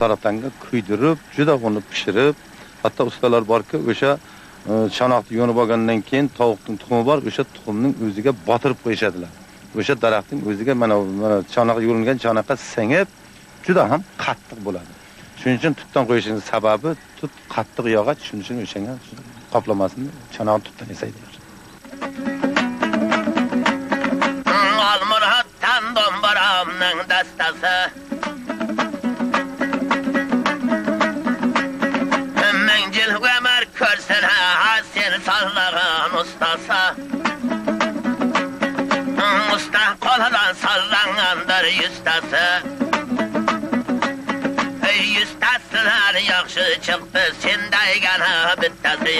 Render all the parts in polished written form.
Saratanga kuydirib, juda uni pishirib, hatto ustalar borki, o'sha chanoqni yo'nib olgandan keyin tovuqning tuxumi bor, o'sha tuxumning o'ziga botirib qo'yishadilar. O'sha daraxtning o'ziga mana chanoq yo'lingan chanoqqa singib, juda ham qattiq bo'ladi. Shuning uchun tutdan qo'yishning sababi tut qattiq yog'och, shuning uchun o'shanga qoplamasini chanoq tutdan yasaydi. Almurhatdan dombaramning dastasi Mengil ömür körsen sen sallağın ustasa Usta koladan sallangandır yüstası Yüstasılar yakşı çıktı sendaygan bittasi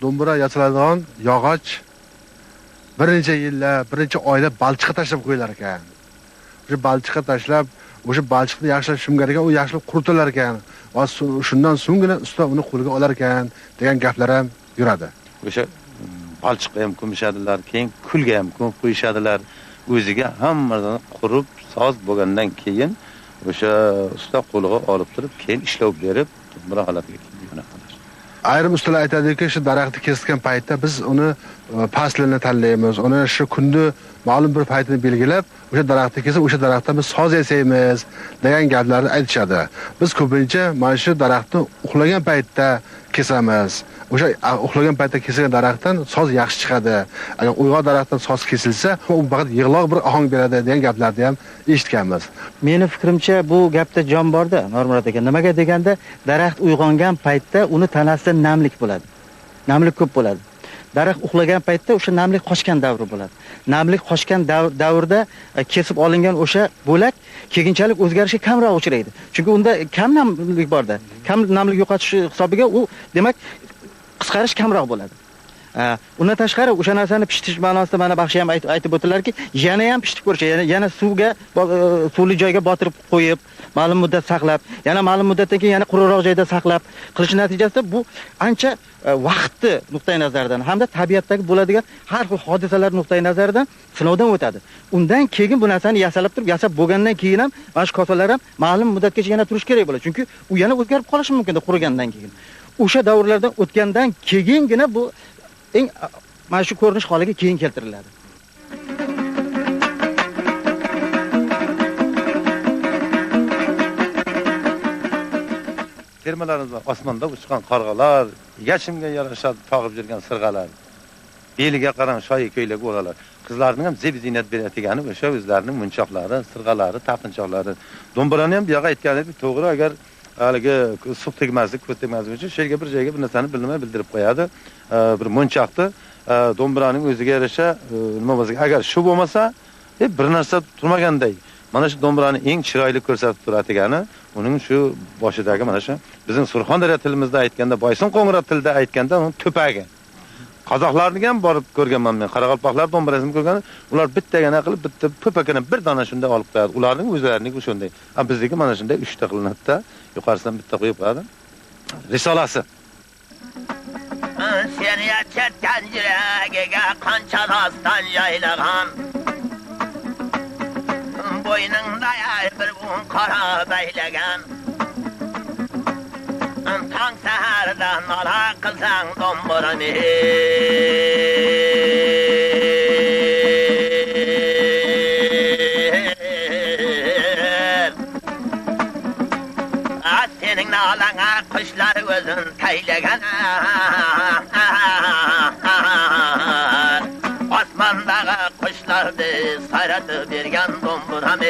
Dombura yasaladigan yog'och bir necha yillar, bir necha oyda balchiqqa tashlab qo'yilar ekan. O'sha balchiqqa tashlab, o'sha balchiqni yaxshilab shumgar ekan, u yaxshilab quritilar ekan. Va shundan so'nggina usta uni qo'liga olar ekan degan gaplar ham yuradi. O'sha balchiqqa ham ko'mishadilar, keyin kulga ham ko'mib qo'yishadilar. O'ziga hammadan qurib, soz bo'lgandan keyin o'sha usta qo'liga olib turib, keyin ishlab berib, dombura holatiga kelgan. Ayrim ustalar aytadiki, shu daraxtni kesgan paytda biz uni faslini tanlaymiz. Uni shu kunni ma'lum bir paytini belgilab, o'sha daraxtni kesib, o'sha daraxtdan biz soz yasaymiz degan gaplarni aytishadi. Biz ko'pincha mana shu daraxtni uxlagan paytda kesamiz. O'sha uxlagan paytda kesilgan daraxtdan soz yaxshi chiqadi. Agar uyg'oq daraxtdan soz kesilsa, u faqat yig'loq bir ohang beradi degan gaplarni ham eshitganmiz. Meni fikrimcha bu gapda jon bor-da, Normurat aka. Nimaga deganda, daraxt uyg'ongan paytda uni tanasida namlik bo'ladi. Namlik ko'p bo'ladi. Daraxt uxlagan paytda o'sha namlik qochgan davri bo'ladi. Namlik qochgan davrda kesib olingan o'sha bo'lak keyinchalik o'zgarishga kamroq uchraydi. Chunki unda kam namlik bor-da. Kam namlik yo'qotish hisobiga u demak qisqarish kamroq bo'ladi. Undan tashqari o'sha narsani pishitish ma'nosida mana baxshi ham aytib o'tdilarki, yana ham pishitib ko'rish, yana suvga suvli joyga botirib qo'yib, ma'lum muddat saqlab, yana ma'lum muddatdan keyin yana quruqroq joyda saqlab qilish natijasida bu ancha vaqtni nuqtai nazaridan hamda tabiatdagi bo'ladigan har xil hodisalar nuqtai nazaridan sinovdan o'tadi. Undan keyin bu narsani yasab bo'lgandan keyin ham mana shu kosalar ham ma'lum muddatgacha yana turish kerak bo'ladi. Chunki u yana o'zgarib qolishi mumkin qurigandan keyin. O'sha davrlardan o'tgandan keyingina bu eng mana shu ko'rinish holiga keyin keltiriladi. Termalarimiz bor, osmonda uchgan qarg'alar, yashimga yarashadi tog'ib yurgan sirg'alar. Beliga qarang shoyi ko'ylak bo'lalar. Qizlarning ham zeb-ziynat berayotgani o'sha o'zlarining munchoqlari, sirg'alari, taqinchoqlari. Domburani ham bu yoqqa aytganidek, to'g'ri, agar haligi suv tegmaslik, ko'z tegmaslik uchun sherga bir joyga bir narsani bildirib qo'yadi. Bir munchoqni domburaning o'ziga yarasha nima bo'lsa, agar shu bo'lmasa, bir narsa turmaganday. Mana shu domburani eng chiroyli ko'rsatib turadigan uning shu boshidagi mana shu bizning Surxondaryo tilimizda aytganda, Boysun Qo'ng'irot tilida aytganda uni to'pagi. Qozoqlarni ham borib ko'rganman men. Qoraqalpoqlar domburasini ko'rgan, ular bittagina qilib, bitta po'pakini bir dona shunday olib qo'yadi. Ularning o'zlarining shunday. Bizniki mana shunday 3 ta qilinadi-da, yuqorisidan bitta qo'yib qo'yadi. Risolasi. Sen yetken yüreğe kança dastan yaylagan Boynunda yer bir un kara beylegan Tan seherden ala kızan domburanı Senin nalana kuşlar gözün teylegan Osmandağı kuşlardı sayratı bergen domburamı